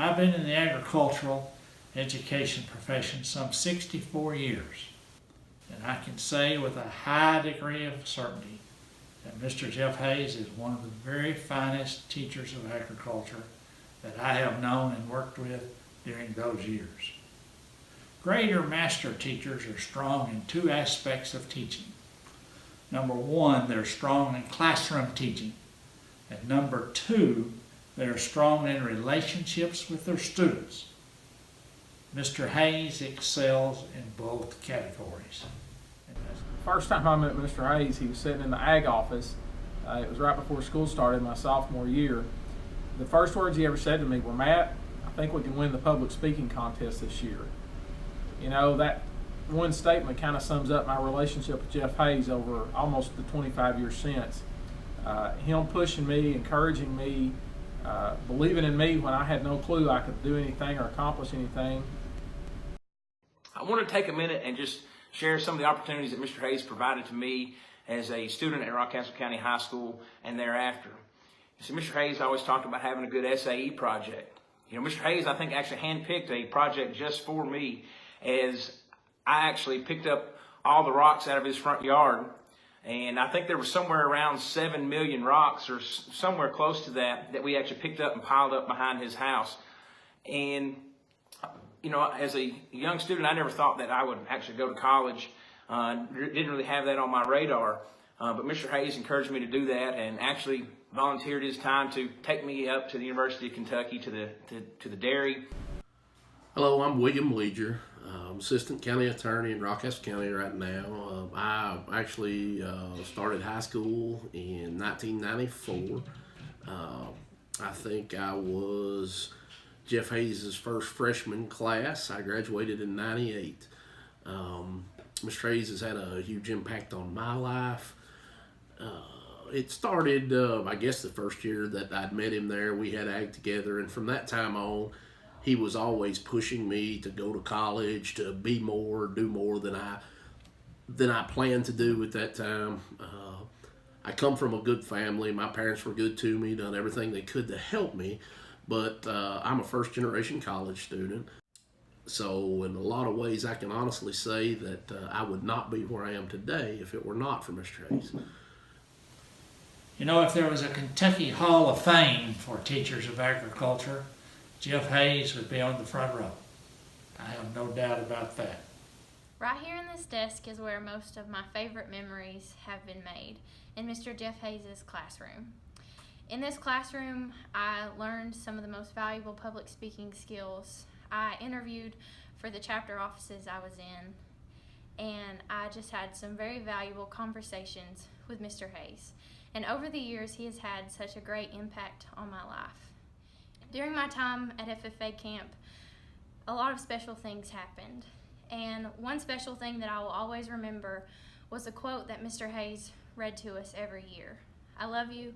I've been in the agricultural education profession some 64 years, and I can say with a high degree of certainty that Mr. Jeff Hayes is one of the very finest teachers of agriculture that I have known and worked with during those years. Grade or master teachers are strong in two aspects of teaching. Number one, they're strong in classroom teaching. And number two, they're strong in relationships with their students. Mr. Hayes excels in both categories. First time I met Mr. Hayes, he was sitting in the ag office. It was right before school started, my sophomore year. The first words he ever said to me were, "Matt, I think we can win the public speaking contest this year." You know, that one statement kind of sums up my relationship with Jeff Hayes over almost the 25 years since. Him pushing me, encouraging me, believing in me when I had no clue I could do anything or accomplish anything. I want to take a minute and just share some of the opportunities that Mr. Hayes provided to me as a student at Rockcastle County High School and thereafter. You see, Mr. Hayes always talked about having a good SAE project. You know, Mr. Hayes, I think, actually handpicked a project just for me, as I actually picked up all the rocks out of his front yard. And I think there was somewhere around 7 million rocks or somewhere close to that we actually picked up and piled up behind his house. And, you know, as a young student, I never thought that I would actually go to college. Didn't really have that on my radar. But Mr. Hayes encouraged me to do that and actually volunteered his time to take me up to the University of Kentucky to the dairy. Hello, I'm William Leger. I'm Assistant County Attorney in Rockcastle County right now. I actually started high school in 1994. I think I was Jeff Hayes' first freshman class. I graduated in 98. Mr. Hayes has had a huge impact on my life. It started, I guess, the first year that I'd met him there. We had ag together, and from that time on, he was always pushing me to go to college, to be more, do more than I planned to do at that time. I come from a good family. My parents were good to me, done everything they could to help me, but I'm a first-generation college student. So in a lot of ways, I can honestly say that I would not be where I am today if it were not for Mr. Hayes. You know, if there was a Kentucky Hall of Fame for teachers of agriculture, Jeff Hayes would be on the front row. I have no doubt about that. Right here in this desk is where most of my favorite memories have been made, in Mr. Jeff Hayes' classroom. In this classroom, I learned some of the most valuable public speaking skills. I interviewed for the chapter offices I was in, and I just had some very valuable conversations with Mr. Hayes. And over the years, he has had such a great impact on my life. During my time at FFA camp, a lot of special things happened. And one special thing that I will always remember was a quote that Mr. Hayes read to us every year. "I love you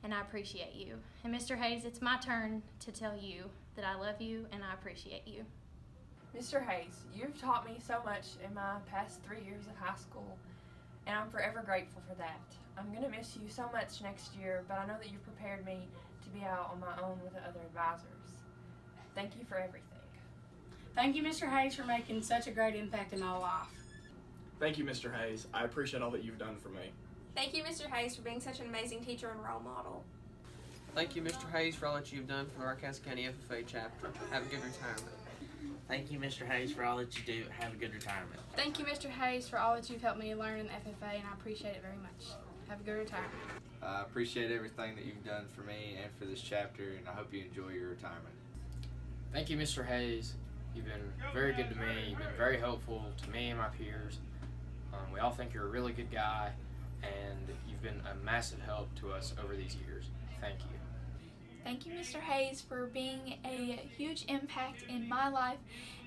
and I appreciate you." And Mr. Hayes, it's my turn to tell you that I love you and I appreciate you. Mr. Hayes, you've taught me so much in my past 3 years of high school, and I'm forever grateful for that. I'm going to miss you so much next year, but I know that you prepared me to be out on my own with the other advisors. Thank you for everything. Thank you, Mr. Hayes, for making such a great impact in my life. Thank you, Mr. Hayes. I appreciate all that you've done for me. Thank you, Mr. Hayes, for being such an amazing teacher and role model. Thank you, Mr. Hayes, for all that you've done for the Rockcastle County FFA chapter. Have a good retirement. Thank you, Mr. Hayes, for all that you do. Have a good retirement. Thank you, Mr. Hayes, for all that you've helped me learn in the FFA, and I appreciate it very much. Have a good retirement. I appreciate everything that you've done for me and for this chapter, and I hope you enjoy your retirement. Thank you, Mr. Hayes. You've been very good to me. You've been very helpful to me and my peers. We all think you're a really good guy, and you've been a massive help to us over these years. Thank you. Thank you, Mr. Hayes, for being a huge impact in my life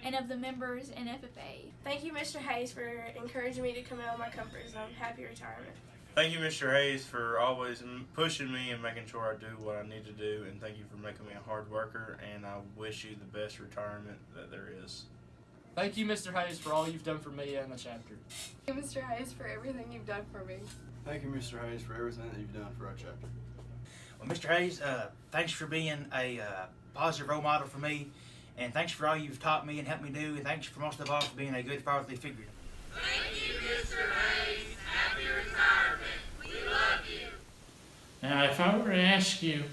and of the members in FFA. Thank you, Mr. Hayes, for encouraging me to come out of my comfort zone. Happy retirement. Thank you, Mr. Hayes, for always pushing me and making sure I do what I need to do, and thank you for making me a hard worker, and I wish you the best retirement that there is. Thank you, Mr. Hayes, for all you've done for me and the chapter. Thank you, Mr. Hayes, for everything you've done for me. Thank you, Mr. Hayes, for everything that you've done for our chapter. Well, Mr. Hayes, thanks for being a positive role model for me, and thanks for all you've taught me and helped me do, and thanks for most of all for being a good fatherly figure. Thank you, Mr. Hayes. Happy retirement. We love you. Now, if I were to ask you,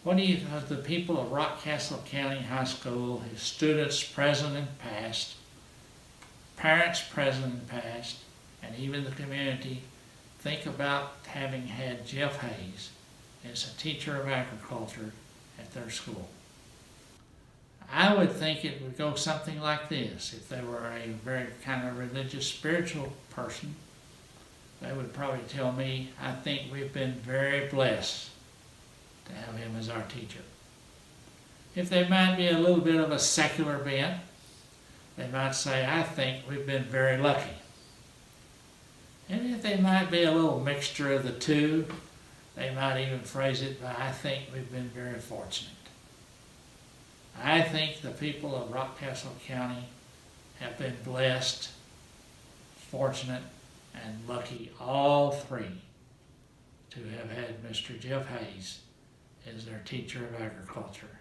what do you, the people of Rockcastle County High School, his students present and past, parents present and past, and even the community, think about having had Jeff Hayes as a teacher of agriculture at their school? I would think it would go something like this. If they were a very kind of religious, spiritual person, they would probably tell me, I think we've been very blessed to have him as our teacher. If they might be a little bit of a secular bent, they might say, I think we've been very lucky. And if they might be a little mixture of the two, they might even phrase it by, I think we've been very fortunate. I think the people of Rockcastle County have been blessed, fortunate, and lucky, all three, to have had Mr. Jeff Hayes as their teacher of agriculture.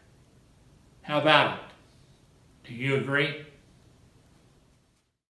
How about it? Do you agree?